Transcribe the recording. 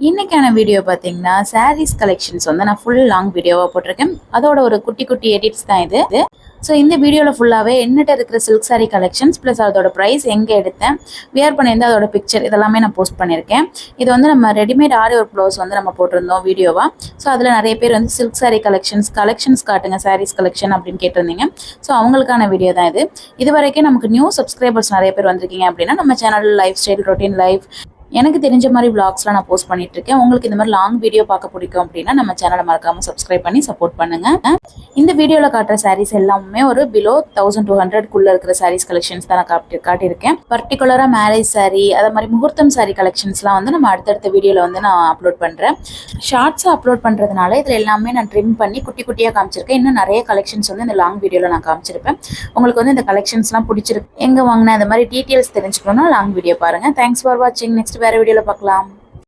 இன்னைக்கான வீடியோ பார்த்தீங்கன்னா சாரீஸ் கலெக்ஷன்ஸ் வந்து நான் ஃபுல் லாங் வீடியோவாக போட்டிருக்கேன். அதோட ஒரு குட்டி குட்டி எடிட்ஸ் தான் இது. ஸோ இந்த வீடியோவில் ஃபுல்லாகவே என்னட்ட இருக்கிற சில்க் சாரீ கலெக்ஷன்ஸ் ப்ளஸ் அதோட ப்ரைஸ் எங்கே எடுத்தேன், வியர் பண்ணியிருந்தேன், அதோட பிக்சர் இதெல்லாமே நான் போஸ்ட் பண்ணியிருக்கேன். இது வந்து நம்ம ரெடிமேட் ஆரி ஒர்க் ப்ளவுஸ் வந்து நம்ம போட்டிருந்தோம் வீடியோவாக. ஸோ அதில் நிறைய பேர் வந்து சில்க் சாரீ கலெக்ஷன்ஸ் காட்டுங்க சாரீஸ் கலெக்ஷன் அப்படின்னு கேட்டிருந்தீங்க. ஸோ அவங்களுக்கான வீடியோ தான் இது. இது வரைக்கும் நமக்கு நியூ சப்ஸ்கிரைபர்ஸ் நிறைய பேர் வந்திருக்கீங்க அப்படின்னா நம்ம channel life style routine life எனக்கு தெரிஞ்ச மாதிரி விளாக்ஸ்லாம் நான் போஸ்ட் பண்ணிட்டு இருக்கேன். உங்களுக்கு இந்த மாதிரி லாங் வீடியோ பார்க்க பிடிக்கும் அப்படின்னா நம்ம சேனலை மறக்காம சப்ஸ்கிரைப் பண்ணி சப்போர்ட் பண்ணுங்க. இந்த வீடியோவில் காட்டுற சாரீஸ் எல்லாமே ஒரு பிலோ 1200 இருக்கிற சாரீஸ் கலெக்ஷன்ஸ் தான் நான் காட்டியிருக்கேன். பர்டிகுலரா மேரேஜ் சாரீ அதே மாதிரி முகூர்த்தம் சாரீ கலெக்ஷன்ஸ்லாம் வந்து நம்ம அடுத்தடுத்த வீடியோவில் வந்து நான் அப்லோட் பண்றேன். ஷார்ட்ஸாக அப்லோட் பண்றதுனால இதில் எல்லாமே நான் ட்ரிம் பண்ணி குட்டி குட்டியாக காமிச்சிருக்கேன். இன்னும் நிறைய கலெக்ஷன்ஸ் வந்து இந்த லாங் வீடியோவில் நான் காமிச்சிருப்பேன். உங்களுக்கு வந்து இந்த கலெக்ஷன்ஸ்லாம் பிடிச்சிருக்கு, எங்கே வாங்கினா அந்த மாதிரி டீட்டெயில்ஸ் தெரிஞ்சுக்கணும்னா லாங் வீடியோ பாருங்க. தேங்க்ஸ் ஃபார் வாட்சிங். நெக்ஸ்ட் வேற வீடியோல பார்க்கலாம்.